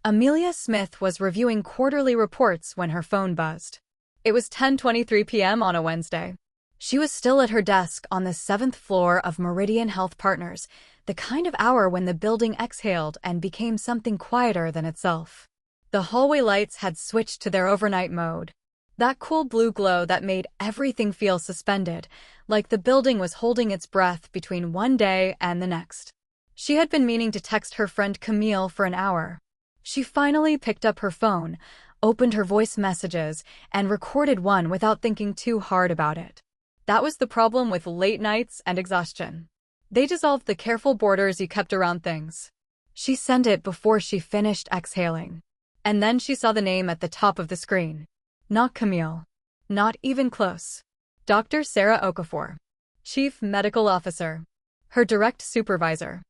Amelia Smith was reviewing quarterly reports when her phone buzzed. It was 10:23 p.m. on a Wednesday. She was still at her desk on the 7th floor of Meridian Health Partners, the kind of hour when the building exhaled and became something quieter than itself. The hallway lights had switched to their overnight mode. That cool blue glow that made everything feel suspended, like the building was holding its breath between one day and the next. She had been meaning to text her friend Camille for an hour. She finally picked up her phone, opened her voice messages, and recorded one without thinking too hard about it. That was the problem with late nights and exhaustion. They dissolved the careful borders you kept around things. She sent it before she finished exhaling. And then she saw the name at the top of the screen. Not Camille. Not even close. Dr. Sarah Okafor. Chief Medical Officer. Her direct supervisor.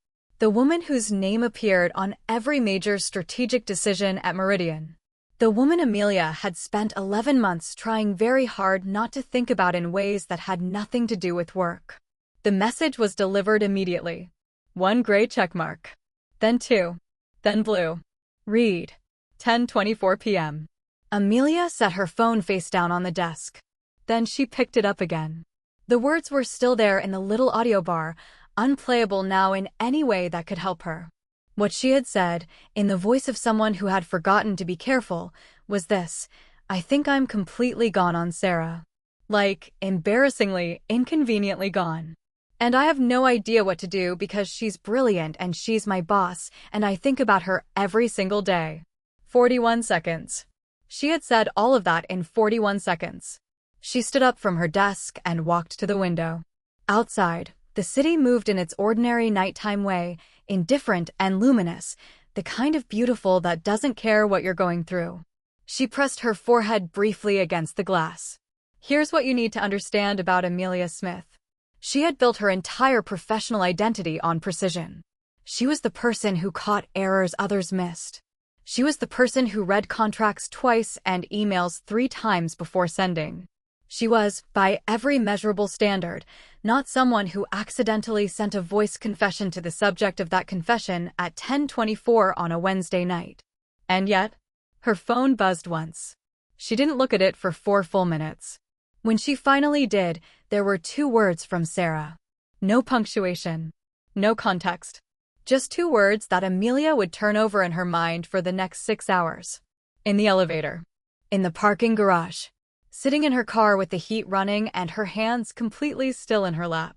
The woman whose name appeared on every major strategic decision at Meridian. The woman Amelia had spent 11 months trying very hard not to think about in ways that had nothing to do with work. The message was delivered immediately. 1 gray checkmark. Then 2. Then blue. Read. 10:24 p.m. Amelia set her phone face down on the desk. Then she picked it up again. The words were still there in the little audio bar, unplayable now in any way that could help her. What she had said, in the voice of someone who had forgotten to be careful, was this: I think I'm completely gone on Sarah. Like, embarrassingly, inconveniently gone. And I have no idea what to do because she's brilliant and she's my boss, and I think about her every single day. 41 seconds. She had said all of that in 41 seconds. She stood up from her desk and walked to the window. Outside, the city moved in its ordinary nighttime way, indifferent and luminous, the kind of beautiful that doesn't care what you're going through. She pressed her forehead briefly against the glass. Here's what you need to understand about Amelia Smith. She had built her entire professional identity on precision. She was the person who caught errors others missed. She was the person who read contracts twice and emails 3 times before sending. She was, by every measurable standard, not someone who accidentally sent a voice confession to the subject of that confession at 10:24 on a Wednesday night. And yet, her phone buzzed once. She didn't look at it for 4 full minutes. When she finally did, there were 2 words from Sarah. No punctuation. No context. Just 2 words that Amelia would turn over in her mind for the next 6 hours. In the elevator. In the parking garage. Sitting in her car with the heat running and her hands completely still in her lap.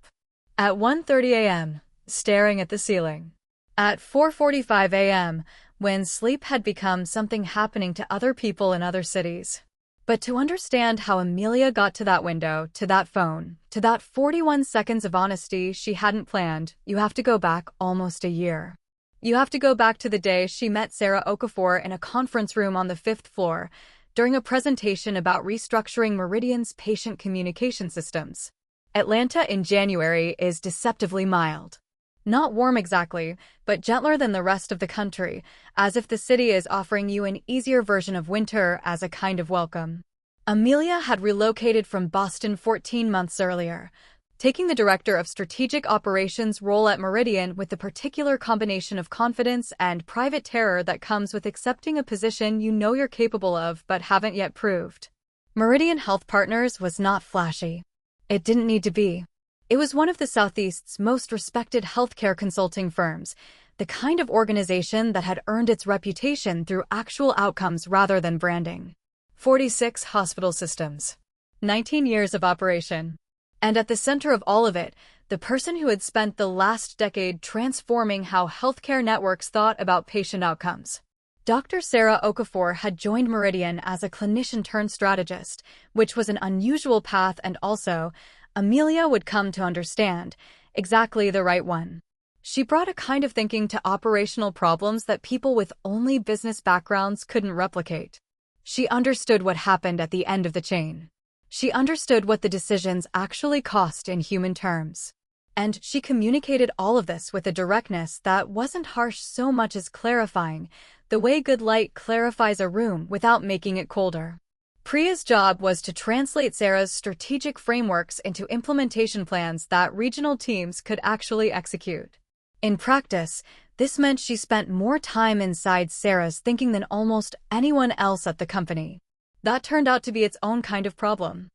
At 1:30 a.m., staring at the ceiling. At 4:45 a.m., when sleep had become something happening to other people in other cities. But to understand how Amelia got to that window, to that phone, to that 41 seconds of honesty she hadn't planned, you have to go back almost a year. You have to go back to the day she met Sarah Okafor in a conference room on the 5th floor, during a presentation about restructuring Meridian's patient communication systems. Atlanta in January is deceptively mild. Not warm exactly, but gentler than the rest of the country, as if the city is offering you an easier version of winter as a kind of welcome. Amelia had relocated from Boston 14 months earlier, taking the Director of Strategic Operations role at Meridian with the particular combination of confidence and private terror that comes with accepting a position you know you're capable of but haven't yet proved. Meridian Health Partners was not flashy. It didn't need to be. It was one of the Southeast's most respected healthcare consulting firms, the kind of organization that had earned its reputation through actual outcomes rather than branding. 46 hospital systems. 19 years of operation. And at the center of all of it, the person who had spent the last decade transforming how healthcare networks thought about patient outcomes. Dr. Sarah Okafor had joined Meridian as a clinician-turned-strategist, which was an unusual path and also, Amelia would come to understand, exactly the right one. She brought a kind of thinking to operational problems that people with only business backgrounds couldn't replicate. She understood what happened at the end of the chain. She understood what the decisions actually cost in human terms. And she communicated all of this with a directness that wasn't harsh so much as clarifying, the way good light clarifies a room without making it colder. Priya's job was to translate Sarah's strategic frameworks into implementation plans that regional teams could actually execute. In practice, This meant she spent more time inside Sarah's thinking than almost anyone else at the company. That turned out to be its own kind of problem.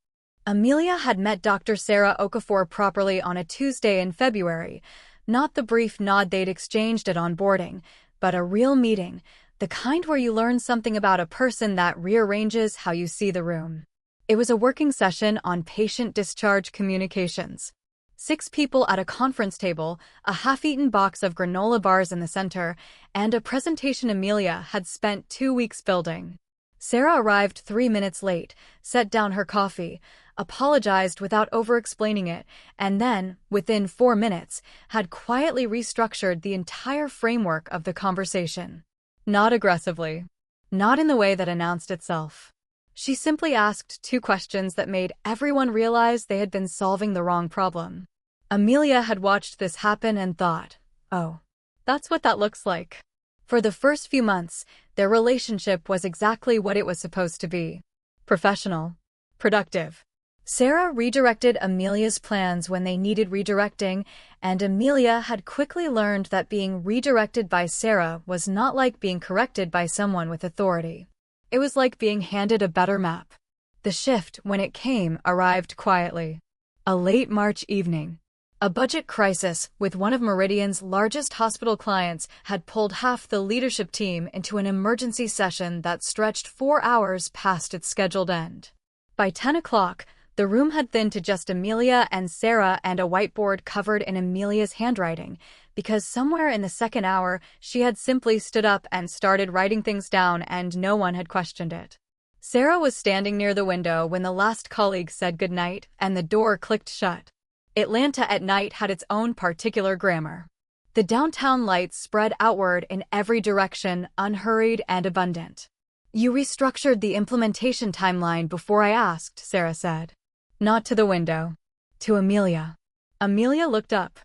Amelia had met Dr. Sarah Okafor properly on a Tuesday in February, not the brief nod they'd exchanged at onboarding, but a real meeting, the kind where you learn something about a person that rearranges how you see the room. It was a working session on patient discharge communications. 6 people at a conference table, a half-eaten box of granola bars in the center, and a presentation Amelia had spent 2 weeks building. Sarah arrived 3 minutes late, set down her coffee, apologized without over-explaining it, and then, within 4 minutes, had quietly restructured the entire framework of the conversation. Not aggressively. Not in the way that announced itself. She simply asked 2 questions that made everyone realize they had been solving the wrong problem. Amelia had watched this happen and thought, oh, that's what that looks like. For the first few months, their relationship was exactly what it was supposed to be. Professional. Productive. Sarah redirected Amelia's plans when they needed redirecting, and Amelia had quickly learned that being redirected by Sarah was not like being corrected by someone with authority. It was like being handed a better map. The shift, when it came, arrived quietly. A late March evening. A budget crisis with one of Meridian's largest hospital clients had pulled half the leadership team into an emergency session that stretched 4 hours past its scheduled end. By 10 o'clock, the room had thinned to just Amelia and Sarah and a whiteboard covered in Amelia's handwriting, because somewhere in the second hour she had simply stood up and started writing things down and no one had questioned it. Sarah was standing near the window when the last colleague said goodnight and the door clicked shut. Atlanta at night had its own particular grammar. The downtown lights spread outward in every direction, unhurried and abundant. You restructured the implementation timeline before I asked, Sarah said. Not to the window. To Amelia. Amelia looked up.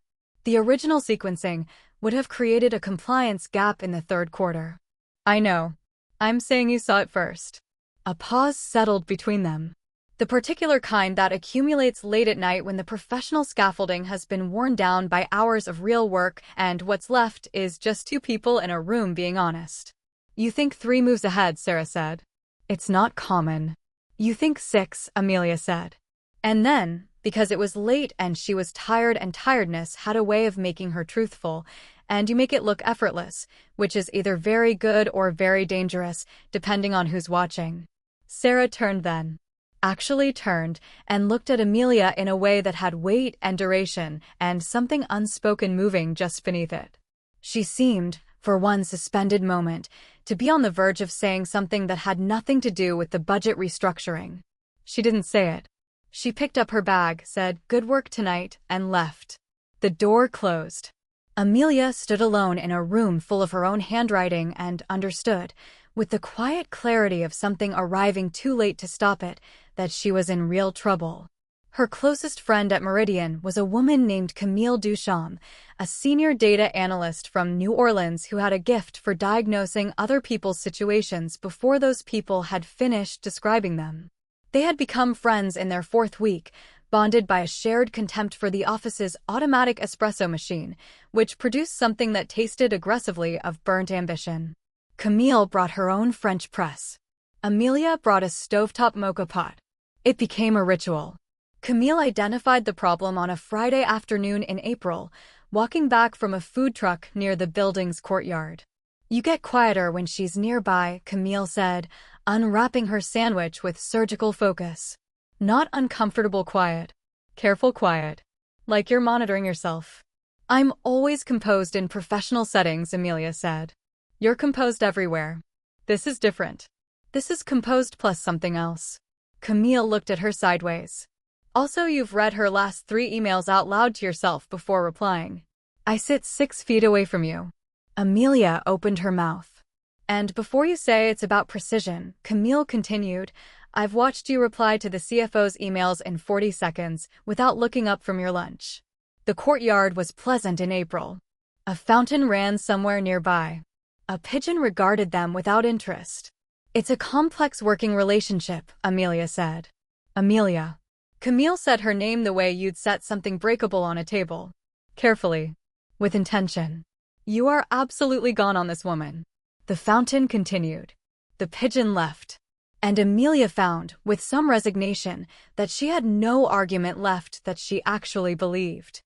The original sequencing would have created a compliance gap in the 3rd quarter. I know. I'm saying you saw it first. A pause settled between them. The particular kind that accumulates late at night when the professional scaffolding has been worn down by hours of real work and what's left is just 2 people in a room being honest. You think 3 moves ahead, Sarah said. It's not common. You think 6, Amelia said. And then, because it was late and she was tired and tiredness had a way of making her truthful, and you make it look effortless, which is either very good or very dangerous, depending on who's watching. Sarah turned then. Actually turned and looked at Amelia in a way that had weight and duration and something unspoken moving just beneath it. She seemed, for one suspended moment, to be on the verge of saying something that had nothing to do with the budget restructuring. She didn't say it. She picked up her bag, said, "Good work tonight," and left. The door closed. Amelia stood alone in a room full of her own handwriting and understood, with the quiet clarity of something arriving too late to stop it, that she was in real trouble. Her closest friend at Meridian was a woman named Camille Duchamp, a senior data analyst from New Orleans who had a gift for diagnosing other people's situations before those people had finished describing them. They had become friends in their 4th week, bonded by a shared contempt for the office's automatic espresso machine, which produced something that tasted aggressively of burnt ambition. Camille brought her own French press. Amelia brought a stovetop mocha pot. It became a ritual. Camille identified the problem on a Friday afternoon in April, walking back from a food truck near the building's courtyard. You get quieter when she's nearby, Camille said, unwrapping her sandwich with surgical focus. Not uncomfortable quiet. Careful quiet. Like you're monitoring yourself. I'm always composed in professional settings, Amelia said. You're composed everywhere. This is different. This is composed plus something else. Camille looked at her sideways. Also, you've read her last 3 emails out loud to yourself before replying. I sit 6 feet away from you. Amelia opened her mouth. And before you say it's about precision, Camille continued, I've watched you reply to the CFO's emails in 40 seconds without looking up from your lunch. The courtyard was pleasant in April. A fountain ran somewhere nearby. A pigeon regarded them without interest. It's a complex working relationship, Amelia said. Amelia. Camille said her name the way you'd set something breakable on a table. Carefully. With intention. You are absolutely gone on this woman. The fountain continued. The pigeon left. And Amelia found, with some resignation, that she had no argument left that she actually believed.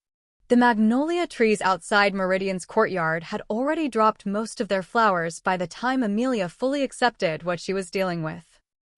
The magnolia trees outside Meridian's courtyard had already dropped most of their flowers by the time Amelia fully accepted what she was dealing with.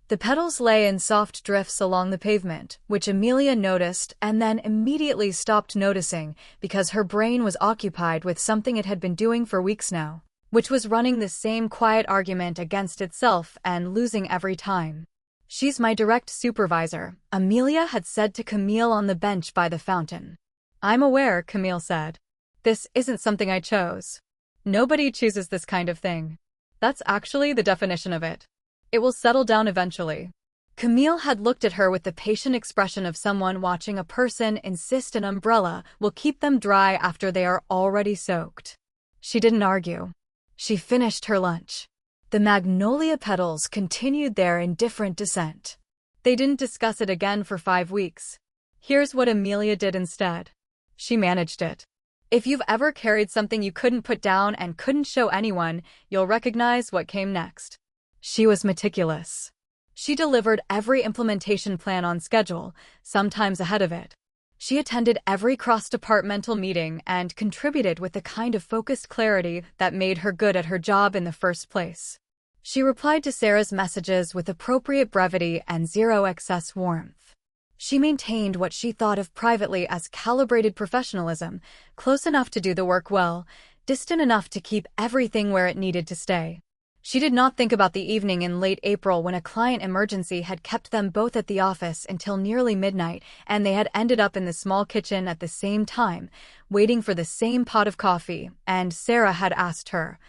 The petals lay in soft drifts along the pavement, which Amelia noticed and then immediately stopped noticing because her brain was occupied with something it had been doing for weeks now, which was running the same quiet argument against itself and losing every time. "She's my direct supervisor," Amelia had said to Camille on the bench by the fountain. "I'm aware," Camille said. "This isn't something I chose. Nobody chooses this kind of thing. That's actually the definition of it. It will settle down eventually." Camille had looked at her with the patient expression of someone watching a person insist an umbrella will keep them dry after they are already soaked. She didn't argue. She finished her lunch. The magnolia petals continued their indifferent descent. They didn't discuss it again for 5 weeks. Here's what Amelia did instead. She managed it. If you've ever carried something you couldn't put down and couldn't show anyone, you'll recognize what came next. She was meticulous. She delivered every implementation plan on schedule, sometimes ahead of it. She attended every cross-departmental meeting and contributed with the kind of focused clarity that made her good at her job in the first place. She replied to Sarah's messages with appropriate brevity and zero excess warmth. She maintained what she thought of privately as calibrated professionalism, close enough to do the work well, distant enough to keep everything where it needed to stay. She did not think about the evening in late April when a client emergency had kept them both at the office until nearly midnight, and they had ended up in the small kitchen at the same time, waiting for the same pot of coffee, and Sarah had asked her,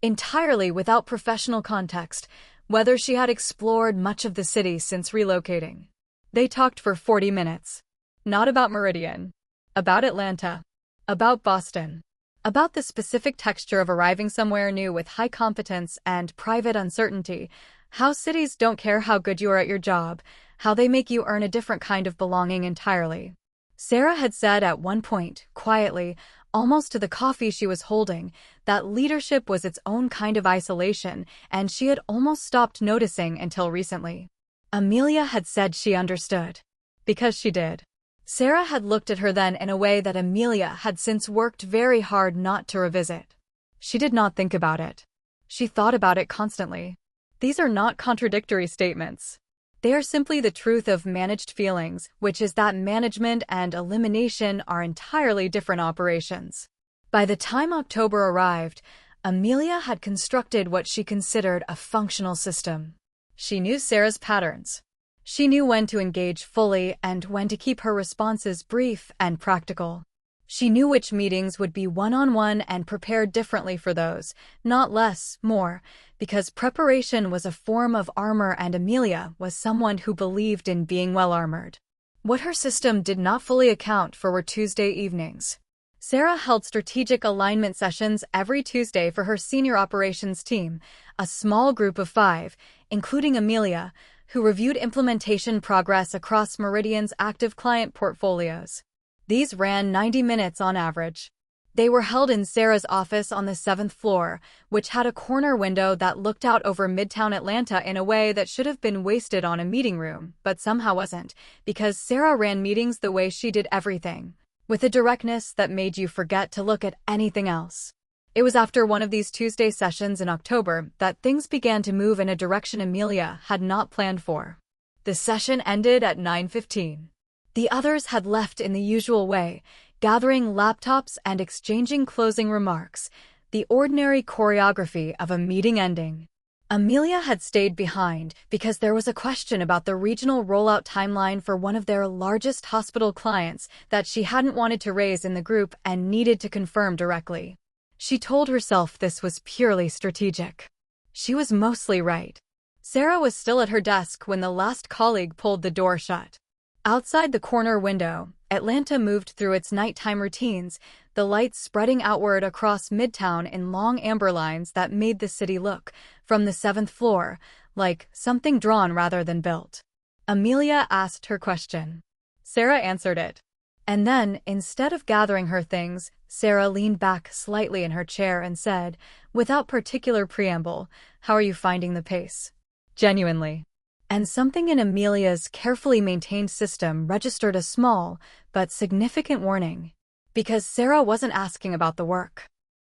entirely without professional context, whether she had explored much of the city since relocating. They talked for 40 minutes. Not about Meridian. About Atlanta. About Boston. About the specific texture of arriving somewhere new with high competence and private uncertainty, how cities don't care how good you are at your job, how they make you earn a different kind of belonging entirely. Sarah had said at one point, quietly, almost to the coffee she was holding, that leadership was its own kind of isolation, and she had almost stopped noticing until recently. Amelia had said she understood. Because she did. Sarah had looked at her then in a way that Amelia had since worked very hard not to revisit. She did not think about it. She thought about it constantly. These are not contradictory statements. They are simply the truth of managed feelings, which is that management and elimination are entirely different operations. By the time October arrived, Amelia had constructed what she considered a functional system. She knew Sarah's patterns. She knew when to engage fully and when to keep her responses brief and practical. She knew which meetings would be one-on-one and prepared differently for those, not less, more, because preparation was a form of armor and Amelia was someone who believed in being well-armored. What her system did not fully account for were Tuesday evenings. Sarah held strategic alignment sessions every Tuesday for her senior operations team, a small group of 5, including Amelia, who reviewed implementation progress across Meridian's active client portfolios. These ran 90 minutes on average. They were held in Sarah's office on the 7th floor, which had a corner window that looked out over Midtown Atlanta in a way that should have been wasted on a meeting room, but somehow wasn't, because Sarah ran meetings the way she did everything, with a directness that made you forget to look at anything else. It was after one of these Tuesday sessions in October that things began to move in a direction Amelia had not planned for. The session ended at 9:15. The others had left in the usual way, gathering laptops and exchanging closing remarks, the ordinary choreography of a meeting ending. Amelia had stayed behind because there was a question about the regional rollout timeline for one of their largest hospital clients that she hadn't wanted to raise in the group and needed to confirm directly. She told herself this was purely strategic. She was mostly right. Sarah was still at her desk when the last colleague pulled the door shut. Outside the corner window, Atlanta moved through its nighttime routines, the lights spreading outward across Midtown in long amber lines that made the city look, from the 7th floor, like something drawn rather than built. Amelia asked her question. Sarah answered it. And then, instead of gathering her things, Sarah leaned back slightly in her chair and said, without particular preamble, "How are you finding the pace?" Genuinely. And something in Amelia's carefully maintained system registered a small, but significant warning. Because Sarah wasn't asking about the work.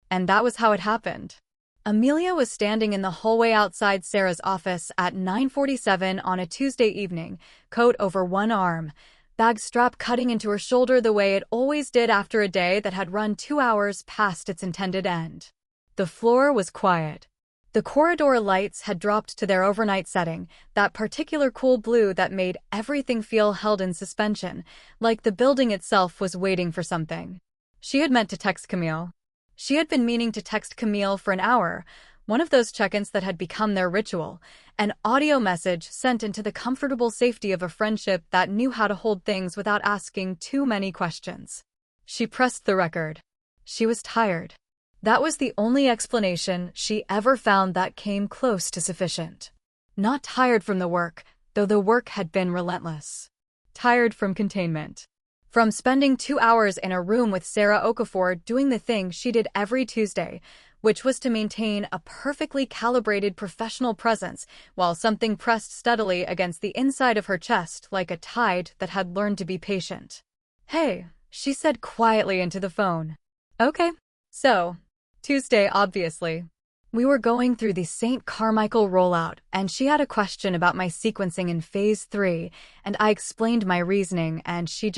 And that was how it happened. Amelia was standing in the hallway outside Sarah's office at 9:47 on a Tuesday evening, coat over one arm, bag strap cutting into her shoulder the way it always did after a day that had run 2 hours past its intended end. The floor was quiet. The corridor lights had dropped to their overnight setting, that particular cool blue that made everything feel held in suspension, like the building itself was waiting for something. She had meant to text Camille. She had been meaning to text Camille for an hour, one of those check-ins that had become their ritual, an audio message sent into the comfortable safety of a friendship that knew how to hold things without asking too many questions. She pressed the record. She was tired. That was the only explanation she ever found that came close to sufficient. Not tired from the work, though the work had been relentless. Tired from containment. From spending 2 hours in a room with Sarah Okafor doing the thing she did every Tuesday, which was to maintain a perfectly calibrated professional presence while something pressed steadily against the inside of her chest like a tide that had learned to be patient. "Hey," she said quietly into the phone. "Okay. So, Tuesday, obviously. We were going through the St. Carmichael rollout, and she had a question about my sequencing in Phase 3, and I explained my reasoning, and she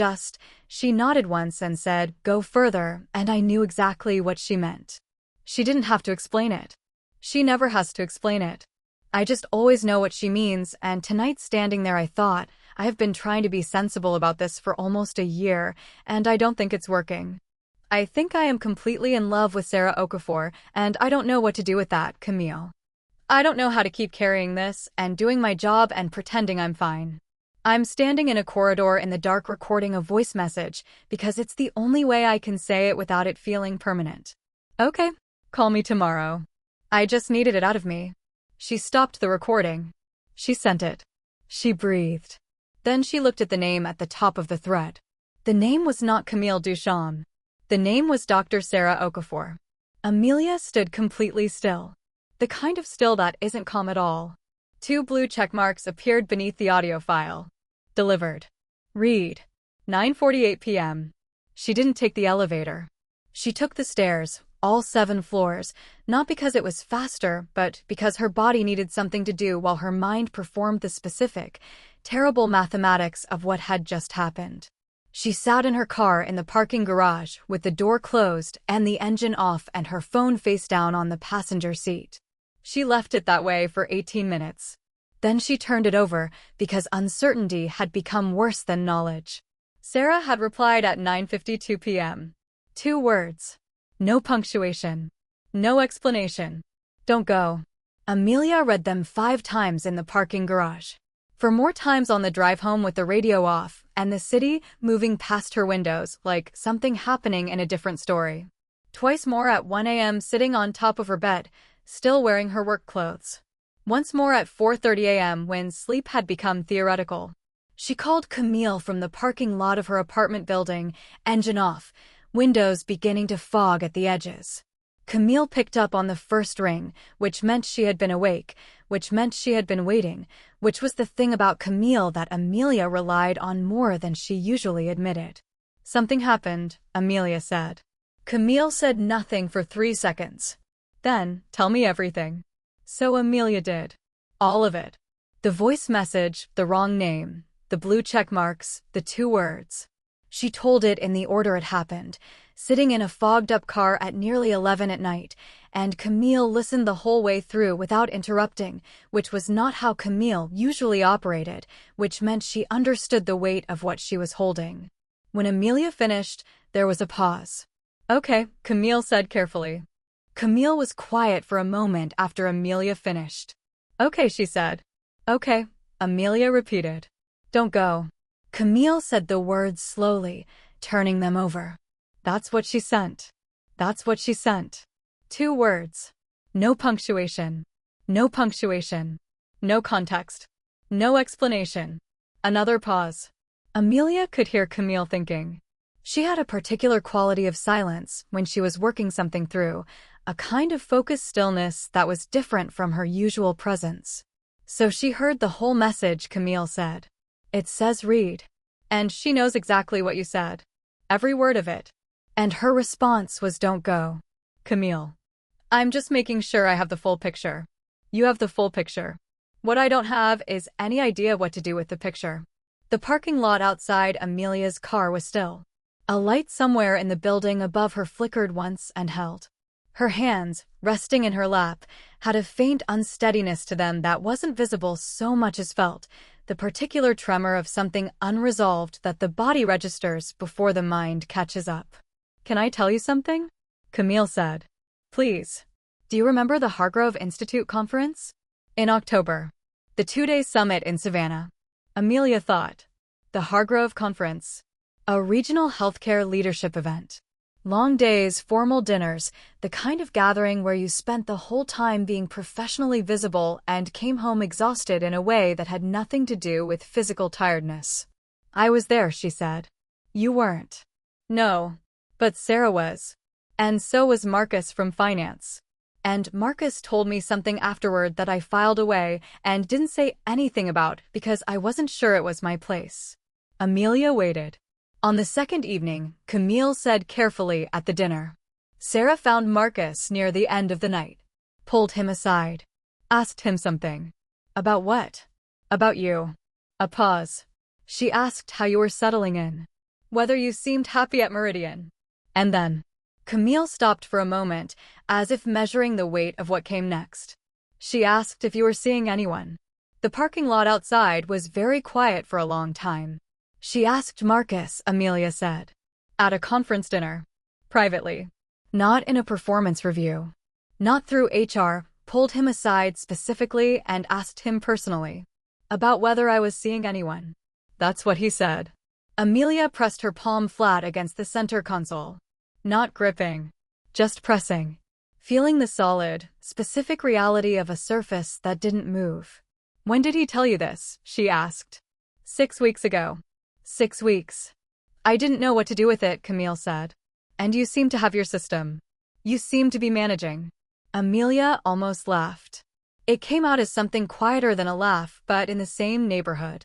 nodded once and said, 'Go further,' and I knew exactly what she meant. She didn't have to explain it. She never has to explain it. I just always know what she means, and tonight standing there I thought, I have been trying to be sensible about this for almost a year, and I don't think it's working. I think I am completely in love with Sarah Okafor, and I don't know what to do with that, Camille. I don't know how to keep carrying this and doing my job and pretending I'm fine. I'm standing in a corridor in the dark recording a voice message because it's the only way I can say it without it feeling permanent. Okay, call me tomorrow. I just needed it out of me." She stopped the recording. She sent it. She breathed. Then she looked at the name at the top of the thread. The name was not Camille Duchamp. The name was Dr. Sarah Okafor. Amelia stood completely still. The kind of still that isn't calm at all. 2 blue checkmarks appeared beneath the audio file. Delivered. Read. 9:48 p.m. She didn't take the elevator. She took the stairs, all 7 floors, not because it was faster, but because her body needed something to do while her mind performed the specific, terrible mathematics of what had just happened. She sat in her car in the parking garage with the door closed and the engine off and her phone face down on the passenger seat. She left it that way for 18 minutes. Then she turned it over because uncertainty had become worse than knowledge. Sarah had replied at 9:52 p.m. 2 words. No punctuation. No explanation. "Don't go." Amelia read them 5 times in the parking garage. For more times on the drive home with the radio off and the city moving past her windows like something happening in a different story. Twice more at 1 a.m. sitting on top of her bed, still wearing her work clothes. Once more at 4:30 a.m. when sleep had become theoretical. She called Camille from the parking lot of her apartment building, engine off, windows beginning to fog at the edges. Camille picked up on the first ring, which meant she had been awake, which meant she had been waiting, which was the thing about Camille that Amelia relied on more than she usually admitted. "Something happened," Amelia said. Camille said nothing for 3 seconds. Then, "Tell me everything." So Amelia did. All of it. The voice message, the wrong name, the blue check marks, the 2 words. She told it in the order it happened, sitting in a fogged-up car at nearly 11 at night, and Camille listened the whole way through without interrupting, which was not how Camille usually operated, which meant she understood the weight of what she was holding. When Amelia finished, there was a pause. "Okay," Camille said carefully. Camille was quiet for a moment after Amelia finished. "Okay," she said. "Okay," Amelia repeated. "Don't go." Camille said the words slowly, turning them over. That's what she sent. That's what she sent. 2 words. No punctuation. No punctuation. No context. No explanation. Another pause. Amelia could hear Camille thinking. She had a particular quality of silence when she was working something through, a kind of focused stillness that was different from her usual presence. So she heard the whole message Camille said. It says read. And she knows exactly what you said. Every word of it. And her response was don't go. Camille. I'm just making sure I have the full picture. You have the full picture. What I don't have is any idea what to do with the picture. The parking lot outside Amelia's car was still. A light somewhere in the building above her flickered once and held. Her hands, resting in her lap, had a faint unsteadiness to them that wasn't visible so much as felt, the particular tremor of something unresolved that the body registers before the mind catches up. Can I tell you something? Camille said. Please. Do you remember the Hargrove Institute conference? In October. The 2-day summit in Savannah. Amelia thought. The Hargrove Conference. A regional healthcare leadership event. Long days, formal dinners, the kind of gathering where you spent the whole time being professionally visible and came home exhausted in a way that had nothing to do with physical tiredness. I was there, she said. You weren't. No. But Sarah was. And so was Marcus from finance. And Marcus told me something afterward that I filed away and didn't say anything about because I wasn't sure it was my place. Amelia waited. On the second evening, Camille said carefully at the dinner. Sarah found Marcus near the end of the night. Pulled him aside. Asked him something. About what? About you. A pause. She asked how you were settling in. Whether you seemed happy at Meridian. And then. Camille stopped for a moment, as if measuring the weight of what came next. She asked if you were seeing anyone. The parking lot outside was very quiet for a long time. She asked Marcus, Amelia said. At a conference dinner. Privately. Not in a performance review. Not through HR, pulled him aside specifically and asked him personally. About whether I was seeing anyone. That's what he said. Amelia pressed her palm flat against the center console. Not gripping. Just pressing. Feeling the solid, specific reality of a surface that didn't move. When did he tell you this? She asked. 6 weeks ago. 6 weeks. I didn't know what to do with it, Camille said. And you seem to have your system. You seem to be managing. Amelia almost laughed. It came out as something quieter than a laugh, but in the same neighborhood.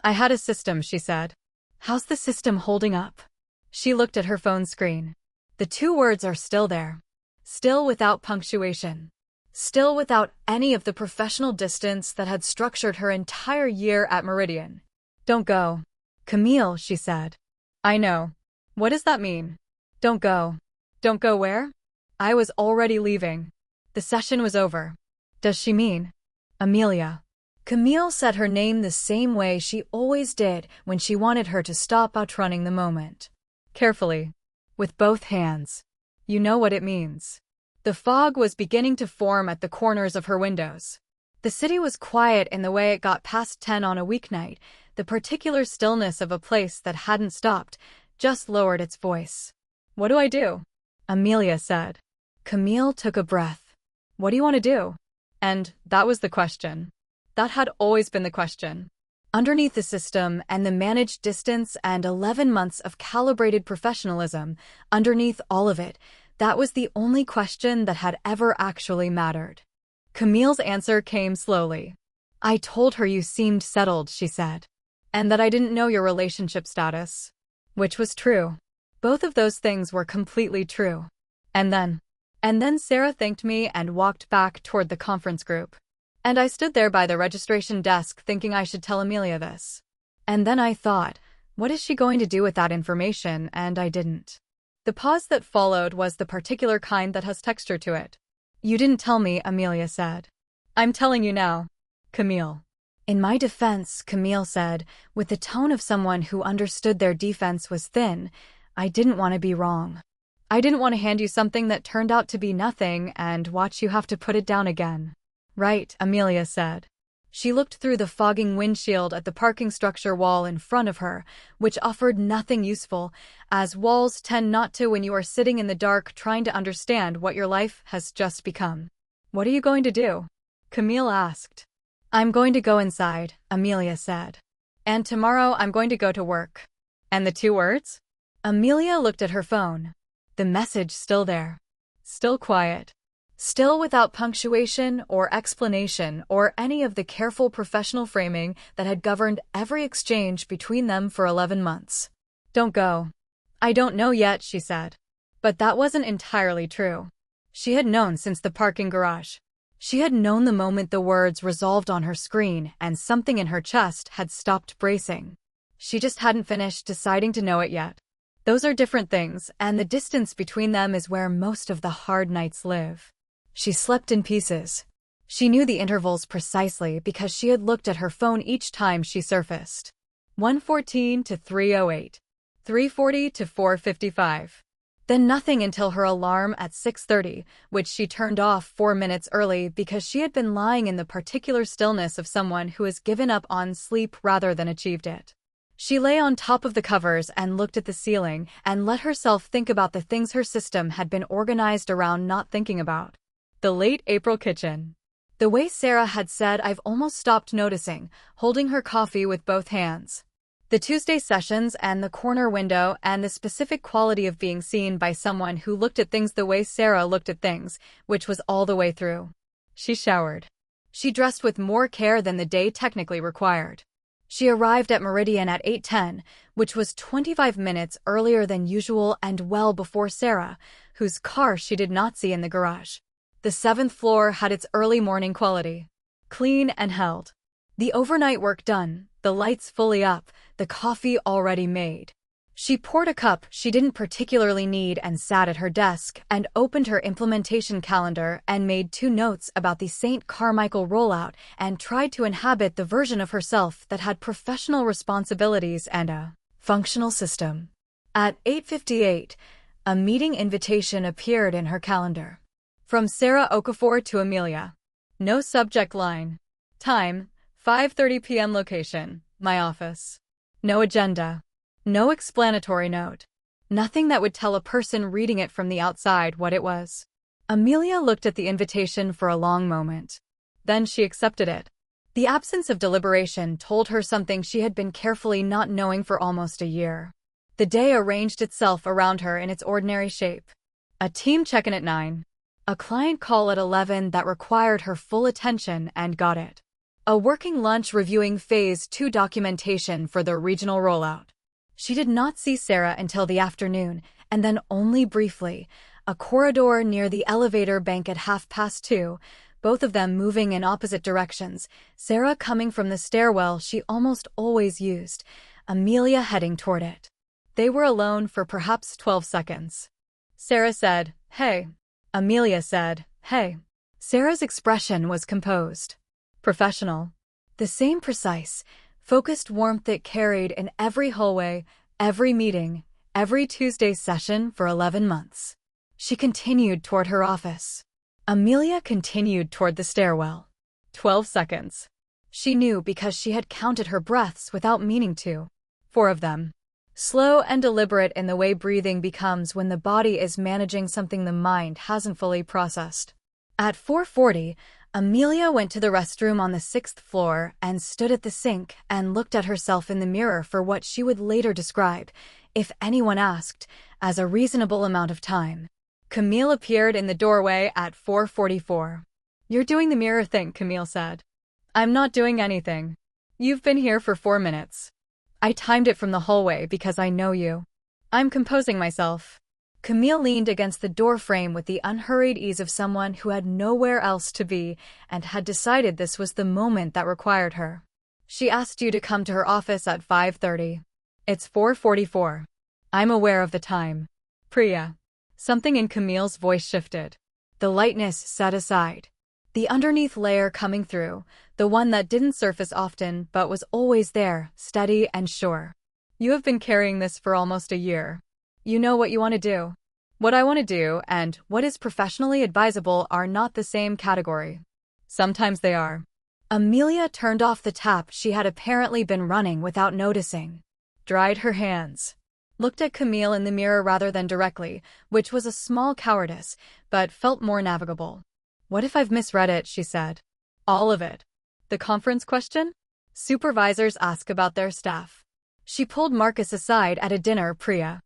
I had a system, she said. How's the system holding up? She looked at her phone screen. The 2 words are still there. Still without punctuation. Still without any of the professional distance that had structured her entire year at Meridian. Don't go. Camille, she said. I know. What does that mean? Don't go. Don't go where? I was already leaving. The session was over. Does she mean? Amelia. Camille said her name the same way she always did when she wanted her to stop outrunning the moment. Carefully. With both hands. You know what it means. The fog was beginning to form at the corners of her windows. The city was quiet in the way it got past 10 on a weeknight. The particular stillness of a place that hadn't stopped, just lowered its voice. What do I do? Amelia said. Camille took a breath. What do you want to do? And that was the question. That had always been the question. Underneath the system and the managed distance and 11 months of calibrated professionalism, underneath all of it, that was the only question that had ever actually mattered. Camille's answer came slowly. I told her you seemed settled, she said. And that I didn't know your relationship status. Which was true. Both of those things were completely true. And then Sarah thanked me and walked back toward the conference group. And I stood there by the registration desk thinking I should tell Amelia this. And then I thought, what is she going to do with that information? And I didn't. The pause that followed was the particular kind that has texture to it. You didn't tell me, Amelia said. I'm telling you now. Camille. In my defense, Camille said, with the tone of someone who understood their defense was thin, I didn't want to be wrong. I didn't want to hand you something that turned out to be nothing and watch you have to put it down again. Right, Amelia said. She looked through the fogging windshield at the parking structure wall in front of her, which offered nothing useful, as walls tend not to when you are sitting in the dark trying to understand what your life has just become. What are you going to do? Camille asked. I'm going to go inside, Amelia said. And tomorrow I'm going to go to work. And the 2 words? Amelia looked at her phone. The message still there. Still quiet. Still without punctuation or explanation or any of the careful professional framing that had governed every exchange between them for 11 months. Don't go. I don't know yet, she said. But that wasn't entirely true. She had known since the parking garage. She had known the moment the words resolved on her screen and something in her chest had stopped bracing. She just hadn't finished deciding to know it yet. Those are different things, and the distance between them is where most of the hard nights live. She slept in pieces. She knew the intervals precisely because she had looked at her phone each time she surfaced. 1:14 to 3:08. 3:40 to 4:55. Then nothing until her alarm at 6:30, which she turned off 4 minutes early because she had been lying in the particular stillness of someone who has given up on sleep rather than achieved it. She lay on top of the covers and looked at the ceiling and let herself think about the things her system had been organized around not thinking about. The late April kitchen. The way Sarah had said, "I've almost stopped noticing," holding her coffee with both hands. The Tuesday sessions and the corner window and the specific quality of being seen by someone who looked at things the way Sarah looked at things, which was all the way through. She showered. She dressed with more care than the day technically required. She arrived at Meridian at 8:10, which was 25 minutes earlier than usual and well before Sarah, whose car she did not see in the garage. The 7th floor had its early morning quality. Clean and held. The overnight work done, the lights fully up, the coffee already made. She poured a cup she didn't particularly need and sat at her desk and opened her implementation calendar and made 2 notes about the St. Carmichael rollout and tried to inhabit the version of herself that had professional responsibilities and a functional system. At 8:58, a meeting invitation appeared in her calendar. From Sarah Okafor to Amelia. No subject line. Time, 5:30 p.m. Location, my office. No agenda. No explanatory note. Nothing that would tell a person reading it from the outside what it was. Amelia looked at the invitation for a long moment. Then she accepted it. The absence of deliberation told her something she had been carefully not knowing for almost a year. The day arranged itself around her in its ordinary shape. A team check-in at 9. A client call at 11 that required her full attention and got it. A working lunch reviewing Phase 2 documentation for the regional rollout. She did not see Sarah until the afternoon, and then only briefly. A corridor near the elevator bank at 2:30, both of them moving in opposite directions, Sarah coming from the stairwell she almost always used, Amelia heading toward it. They were alone for perhaps 12 seconds. Sarah said, "Hey." Amelia said, "Hey." Sarah's expression was composed. Professional. The same precise, focused warmth it carried in every hallway, every meeting, every Tuesday session for 11 months. She continued toward her office. Amelia continued toward the stairwell. 12 seconds. She knew because she had counted her breaths without meaning to. 4 of them. Slow and deliberate in the way breathing becomes when the body is managing something the mind hasn't fully processed. At 4:40, Amelia went to the restroom on the 6th floor and stood at the sink and looked at herself in the mirror for what she would later describe, if anyone asked, as a reasonable amount of time. Camille appeared in the doorway at 4:44. "You're doing the mirror thing," Camille said. "I'm not doing anything. You've been here for 4 minutes. I timed it from the hallway because I know you. I'm composing myself." Camille leaned against the door frame with the unhurried ease of someone who had nowhere else to be and had decided this was the moment that required her. "She asked you to come to her office at 5:30. It's 4:44. I'm aware of the time. Priya." Something in Camille's voice shifted. The lightness set aside. The underneath layer coming through, the one that didn't surface often but was always there, steady and sure. "You have been carrying this for almost a year. You know what you want to do. What I want to do and what is professionally advisable are not the same category. Sometimes they are." Amelia turned off the tap she had apparently been running without noticing. Dried her hands. Looked at Camille in the mirror rather than directly, which was a small cowardice, but felt more navigable. "What if I've misread it?" she said. "All of it. The conference question? Supervisors ask about their staff." She pulled Marcus aside at a dinner, Priya.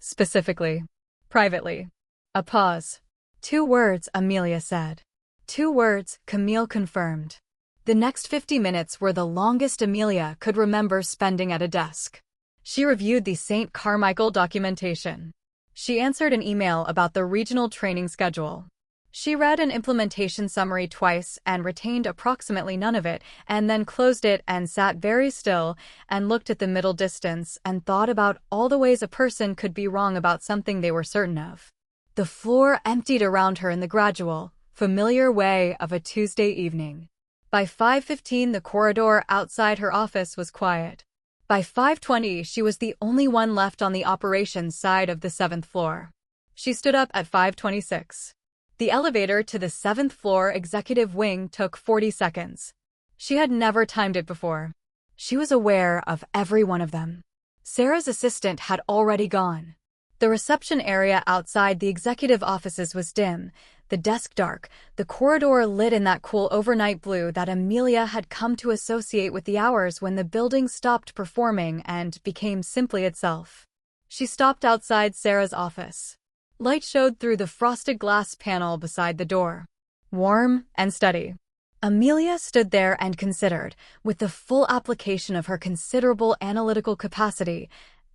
Specifically. Privately. A pause. 2 words, Amelia said. 2 words, Camille confirmed. The next 50 minutes were the longest Amelia could remember spending at a desk. She reviewed the St. Carmichael documentation. She answered an email about the regional training schedule. She read an implementation summary twice and retained approximately none of it, and then closed it and sat very still and looked at the middle distance and thought about all the ways a person could be wrong about something they were certain of. The floor emptied around her in the gradual, familiar way of a Tuesday evening. By 5:15, the corridor outside her office was quiet. By 5:20, she was the only one left on the operations side of the 7th floor. She stood up at 5:26. The elevator to the 7th floor executive wing took 40 seconds. She had never timed it before. She was aware of every one of them. Sarah's assistant had already gone. The reception area outside the executive offices was dim, the desk dark, the corridor lit in that cool overnight blue that Amelia had come to associate with the hours when the building stopped performing and became simply itself. She stopped outside Sarah's office. Light showed through the frosted glass panel beside the door. Warm and steady. Amelia stood there and considered, with the full application of her considerable analytical capacity,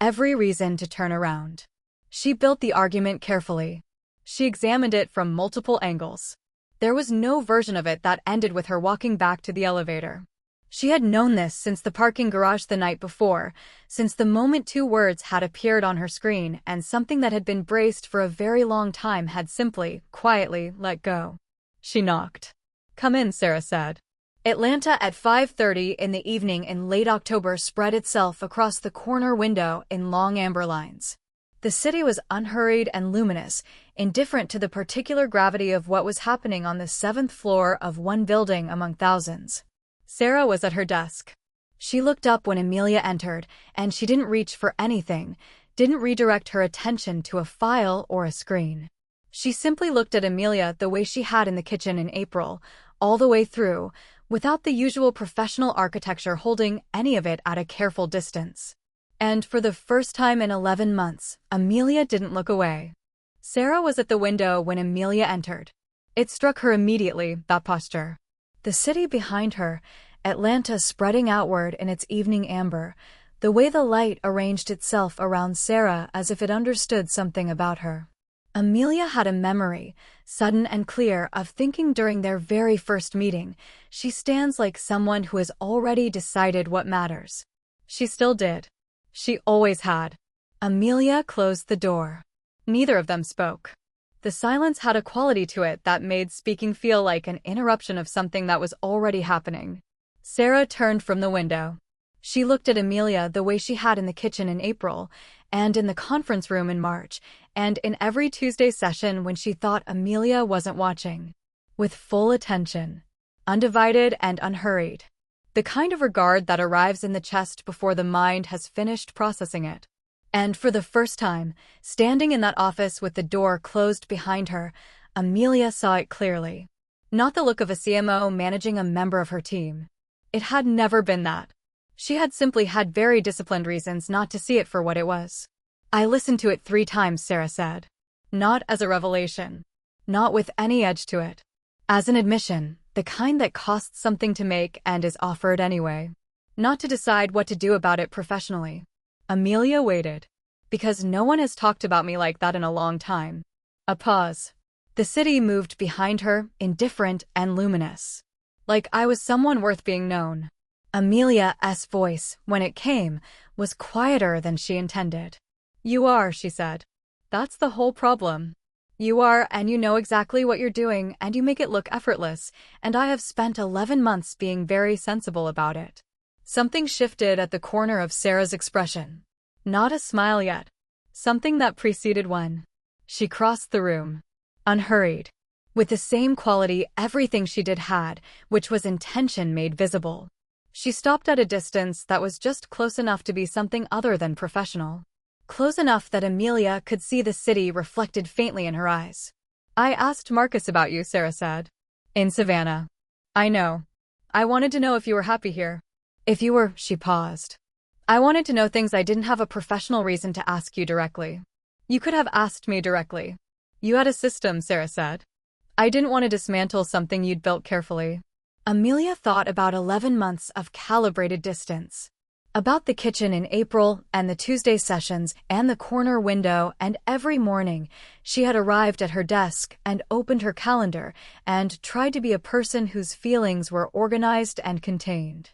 every reason to turn around. She built the argument carefully. She examined it from multiple angles. There was no version of it that ended with her walking back to the elevator. She had known this since the parking garage the night before, since the moment 2 words had appeared on her screen and something that had been braced for a very long time had simply, quietly, let go. She knocked. "Come in," Sarah said. Atlanta at 5:30 in the evening in late October spread itself across the corner window in long amber lines. The city was unhurried and luminous, indifferent to the particular gravity of what was happening on the 7th floor of one building among thousands. Sarah was at her desk. She looked up when Amelia entered, and she didn't reach for anything, didn't redirect her attention to a file or a screen. She simply looked at Amelia the way she had in the kitchen in April, all the way through, without the usual professional architecture holding any of it at a careful distance. And for the first time in 11 months, Amelia didn't look away. Sarah was at the window when Amelia entered. It struck her immediately, that posture. The city behind her, Atlanta spreading outward in its evening amber, the way the light arranged itself around Sarah as if it understood something about her. Amelia had a memory, sudden and clear, of thinking during their very first meeting, she stands like someone who has already decided what matters. She still did. She always had. Amelia closed the door. Neither of them spoke. The silence had a quality to it that made speaking feel like an interruption of something that was already happening. Sarah turned from the window. She looked at Amelia the way she had in the kitchen in April, and in the conference room in March, and in every Tuesday session when she thought Amelia wasn't watching. With full attention. Undivided and unhurried. The kind of regard that arrives in the chest before the mind has finished processing it. And for the first time, standing in that office with the door closed behind her, Amelia saw it clearly. Not the look of a CMO managing a member of her team. It had never been that. She had simply had very disciplined reasons not to see it for what it was. "I listened to it 3 times, Sarah said. Not as a revelation. Not with any edge to it. As an admission, the kind that costs something to make and is offered anyway. Not to decide what to do about it professionally." Amelia waited. "Because no one has talked about me like that in a long time." A pause. The city moved behind her, indifferent and luminous. Like I was someone worth being known. Amelia's voice, when it came, was quieter than she intended. "You are," she said. "That's the whole problem. You are, and you know exactly what you're doing, and you make it look effortless, and I have spent 11 months being very sensible about it." Something shifted at the corner of Sarah's expression. Not a smile yet. Something that preceded one. She crossed the room. Unhurried. With the same quality everything she did had, which was intention made visible. She stopped at a distance that was just close enough to be something other than professional. Close enough that Amelia could see the city reflected faintly in her eyes. "I asked Marcus about you," Sarah said. "In Savannah." "I know. I wanted to know if you were happy here. If you were," she paused. "I wanted to know things I didn't have a professional reason to ask you directly. You could have asked me directly. You had a system, Sarah said. I didn't want to dismantle something you'd built carefully. Amelia thought about 11 months of calibrated distance. About the kitchen in April, and the Tuesday sessions, and the corner window, and every morning she had arrived at her desk and opened her calendar and tried to be a person whose feelings were organized and contained.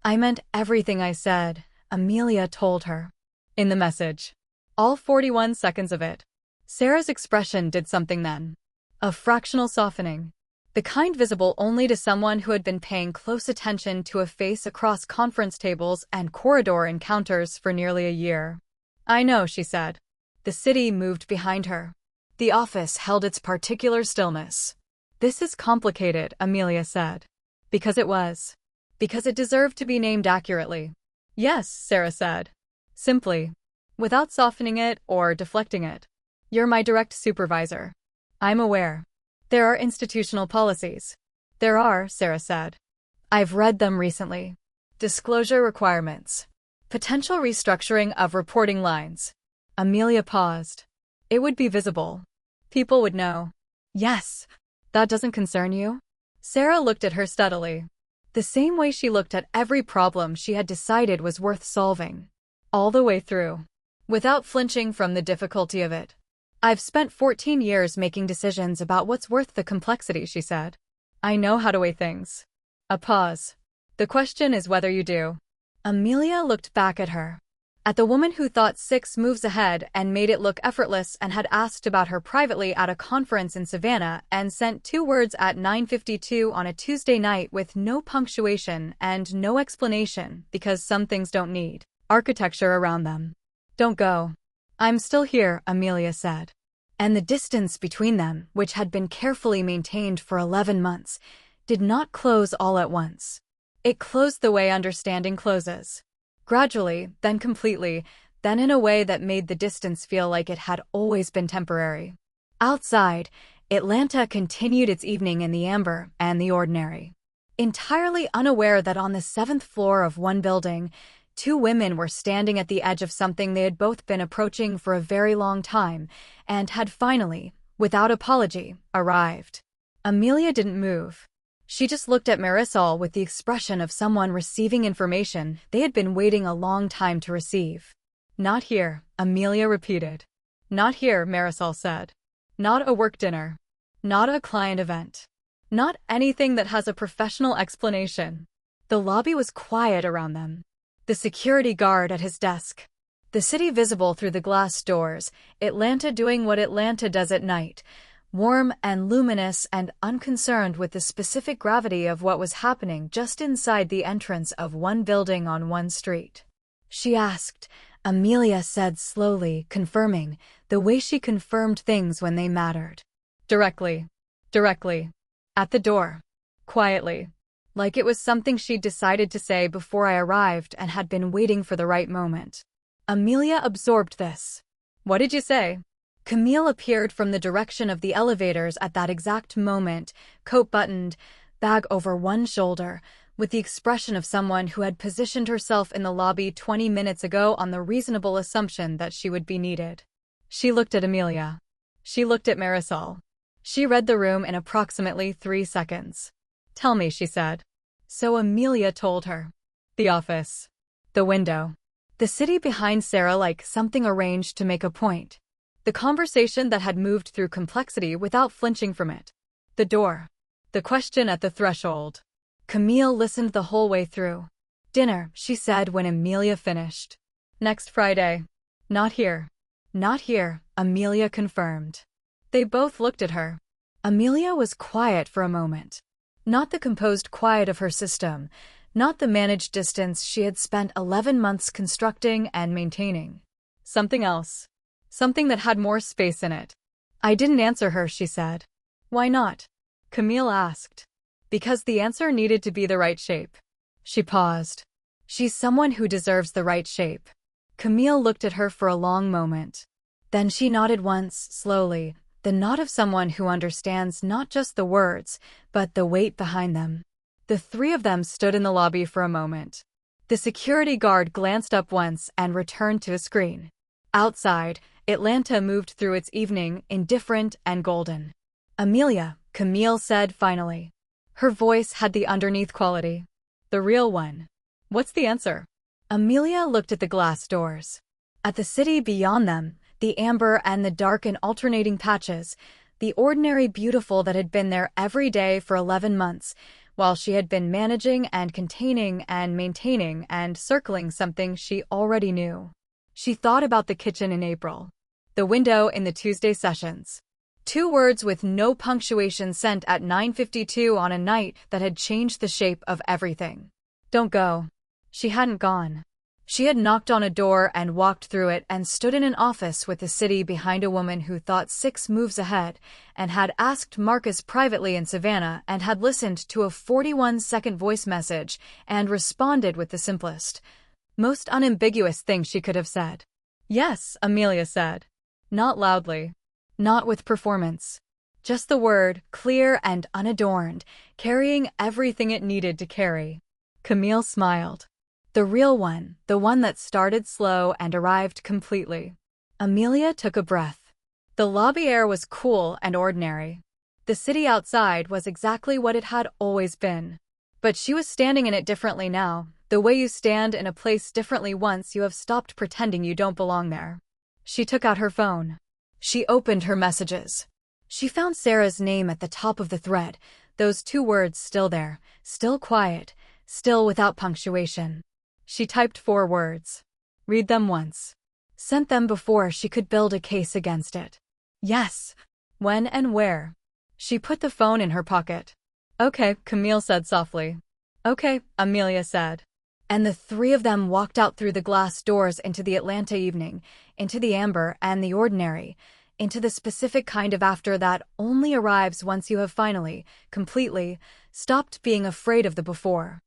I meant everything I said, Amelia told her. In the message. All 41 seconds of it. Sarah's expression did something then. A fractional softening. The kind visible only to someone who had been paying close attention to a face across conference tables and corridor encounters for nearly a year. I know, she said. The city moved behind her. The office held its particular stillness. This is complicated, Amelia said. Because it was. Because it deserved to be named accurately. Yes, Sarah said. Simply. Without softening it or deflecting it. You're my direct supervisor. I'm aware. There are institutional policies. There are, Sarah said. I've read them recently. Disclosure requirements. Potential restructuring of reporting lines. Amelia paused. It would be visible. People would know. Yes. That doesn't concern you? Sarah looked at her steadily. The same way she looked at every problem she had decided was worth solving. All the way through. Without flinching from the difficulty of it. I've spent 14 years making decisions about what's worth the complexity, she said. I know how to weigh things. A pause. The question is whether you do. Amelia looked back at her. At the woman who thought 6 moves ahead and made it look effortless and had asked about her privately at a conference in Savannah and sent 2 words at 9:52 on a Tuesday night with no punctuation and no explanation because some things don't need architecture around them. Don't go. I'm still here, Amelia said. And the distance between them, which had been carefully maintained for 11 months, did not close all at once. It closed the way understanding closes. Gradually, then completely, then in a way that made the distance feel like it had always been temporary. Outside, Atlanta continued its evening in the amber and the ordinary. Entirely unaware that on the 7th floor of one building, 2 women were standing at the edge of something they had both been approaching for a very long time, and had finally, without apology, arrived. Amelia didn't move. She just looked at Marisol with the expression of someone receiving information they had been waiting a long time to receive. Not here, Amelia repeated. Not here, Marisol said. Not a work dinner. Not a client event. Not anything that has a professional explanation. The lobby was quiet around them. The security guard at his desk. The city visible through the glass doors, Atlanta doing what Atlanta does at night, warm and luminous and unconcerned with the specific gravity of what was happening just inside the entrance of one building on one street. She asked, Amelia said slowly, confirming, the way she confirmed things when they mattered. Directly. Directly. At the door. Quietly. Like it was something she'd decided to say before I arrived and had been waiting for the right moment. Amelia absorbed this. What did you say? Camille appeared from the direction of the elevators at that exact moment, coat buttoned, bag over one shoulder, with the expression of someone who had positioned herself in the lobby 20 minutes ago on the reasonable assumption that she would be needed. She looked at Amelia. She looked at Marisol. She read the room in approximately 3 seconds. Tell me, she said. So Amelia told her. The office. The window. The city behind Sarah like something arranged to make a point. The conversation that had moved through complexity without flinching from it. The door. The question at the threshold. Camille listened the whole way through. Dinner, she said when Amelia finished. Next Friday. Not here. Not here, Amelia confirmed. They both looked at her. Amelia was quiet for a moment. Not the composed quiet of her system, not the managed distance she had spent 11 months constructing and maintaining. Something else. Something that had more space in it. I didn't answer her, she said. Why not? Camille asked. Because the answer needed to be the right shape. She paused. She's someone who deserves the right shape. Camille looked at her for a long moment. Then she nodded once, slowly, the nod of someone who understands not just the words, but the weight behind them. The 3 of them stood in the lobby for a moment. The security guard glanced up once and returned to a screen. Outside, Atlanta moved through its evening, indifferent and golden. "Amelia," Camille said finally. Her voice had the underneath quality. "The real one. What's the answer?" Amelia looked at the glass doors. At the city beyond them, the amber and the dark in alternating patches, the ordinary beautiful that had been there every day for 11 months, while she had been managing and containing and maintaining and circling something she already knew. She thought about the kitchen in April. The window in the Tuesday sessions. 2 words with no punctuation sent at 9:52 on a night that had changed the shape of everything. Don't go. She hadn't gone. She had knocked on a door and walked through it and stood in an office with the city behind a woman who thought 6 moves ahead and had asked Marcus privately in Savannah and had listened to a 41-second voice message and responded with the simplest, most unambiguous thing she could have said. "Yes," Amelia said. Not loudly. Not with performance. Just the word, clear and unadorned, carrying everything it needed to carry. Camille smiled. The real one, the one that started slow and arrived completely. Amelia took a breath. The lobby air was cool and ordinary. The city outside was exactly what it had always been. But she was standing in it differently now, the way you stand in a place differently once you have stopped pretending you don't belong there. She took out her phone. She opened her messages. She found Sarah's name at the top of the thread, those 2 words still there, still quiet, still without punctuation. She typed 4 words. Read them once. Sent them before she could build a case against it. Yes. When and where? She put the phone in her pocket. "Okay," Camille said softly. "Okay," Amelia said. And the 3 of them walked out through the glass doors into the Atlanta evening, into the amber and the ordinary, into the specific kind of after that only arrives once you have finally, completely, stopped being afraid of the before.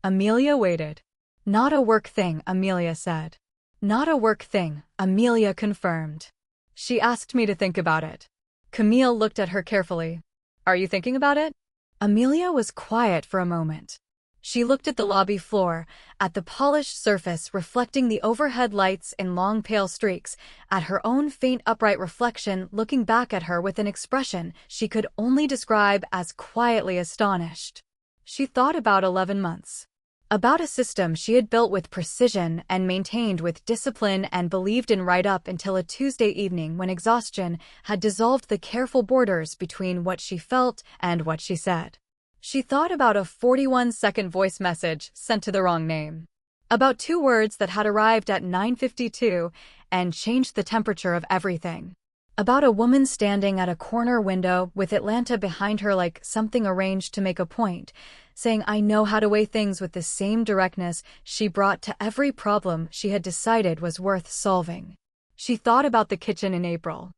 Amelia waited. "Not a work thing," Amelia said. "Not a work thing," Amelia confirmed. "She asked me to think about it." Camille looked at her carefully. "Are you thinking about it?" Amelia was quiet for a moment. She looked at the lobby floor, at the polished surface reflecting the overhead lights in long pale streaks, at her own faint upright reflection looking back at her with an expression she could only describe as quietly astonished. She thought about 11 months. About a system she had built with precision and maintained with discipline and believed in right up until a Tuesday evening when exhaustion had dissolved the careful borders between what she felt and what she said. She thought about a 41-second voice message sent to the wrong name. About 2 words that had arrived at 9:52 and changed the temperature of everything. About a woman standing at a corner window with Atlanta behind her like something arranged to make a point, saying "I know how to weigh things" with the same directness she brought to every problem she had decided was worth solving. She thought about the kitchen in April.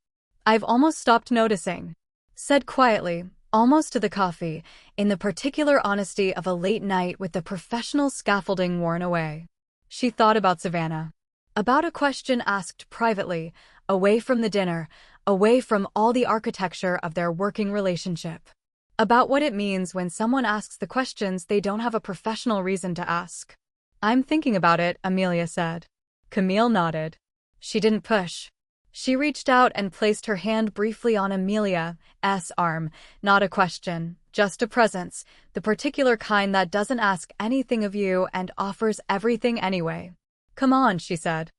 "I've almost stopped noticing," said quietly, almost to the coffee, in the particular honesty of a late night with the professional scaffolding worn away. She thought about Savannah. About a question asked privately, away from the dinner, away from all the architecture of their working relationship. About what it means when someone asks the questions they don't have a professional reason to ask. "I'm thinking about it," Amelia said. Camille nodded. She didn't push. She reached out and placed her hand briefly on Amelia's arm, not a question, just a presence, the particular kind that doesn't ask anything of you and offers everything anyway. "Come on," she said.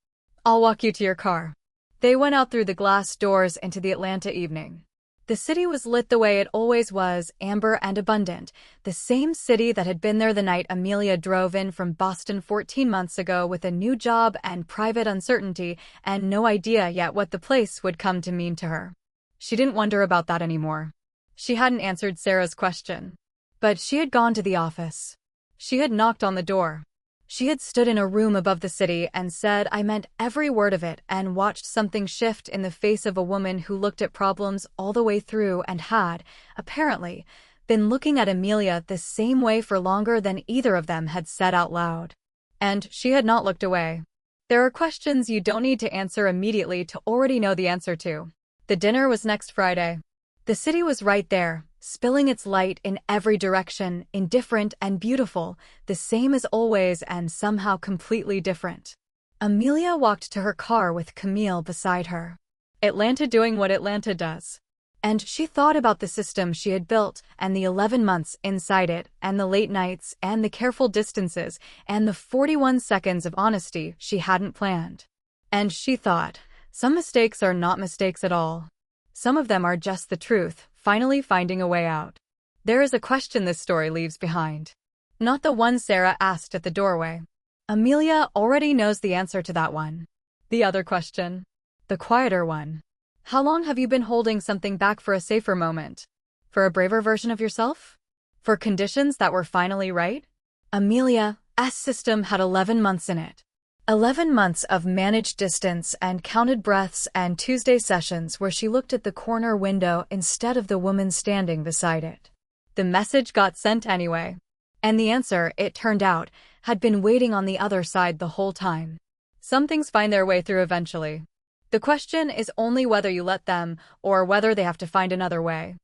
"I'll walk you to your car." They went out through the glass doors into the Atlanta evening. The city was lit the way it always was, amber and abundant, the same city that had been there the night Amelia drove in from Boston 14 months ago with a new job and private uncertainty and no idea yet what the place would come to mean to her. She didn't wonder about that anymore. She hadn't answered Sarah's question. But she had gone to the office. She had knocked on the door. She had stood in a room above the city and said I meant every word of it and watched something shift in the face of a woman who looked at problems all the way through and had, apparently, been looking at Amelia the same way for longer than either of them had said out loud. And she had not looked away. There are questions you don't need to answer immediately to already know the answer to. The dinner was next Friday. The city was right there, spilling its light in every direction, indifferent and beautiful, the same as always and somehow completely different. Amelia walked to her car with Camille beside her. Atlanta doing what Atlanta does. And she thought about the system she had built, and the 11 months inside it, and the late nights, and the careful distances, and the 41 seconds of honesty she hadn't planned. And she thought, some mistakes are not mistakes at all. Some of them are just the truth, finally finding a way out. There is a question this story leaves behind. Not the one Sarah asked at the doorway. Amelia already knows the answer to that one. The other question. The quieter one. How long have you been holding something back for a safer moment? For a braver version of yourself? For conditions that were finally right? Amelia's system had 11 months in it. 11 months of managed distance and counted breaths and Tuesday sessions where she looked at the corner window instead of the woman standing beside it. The message got sent anyway. And the answer, it turned out, had been waiting on the other side the whole time. Some things find their way through eventually. The question is only whether you let them or whether they have to find another way.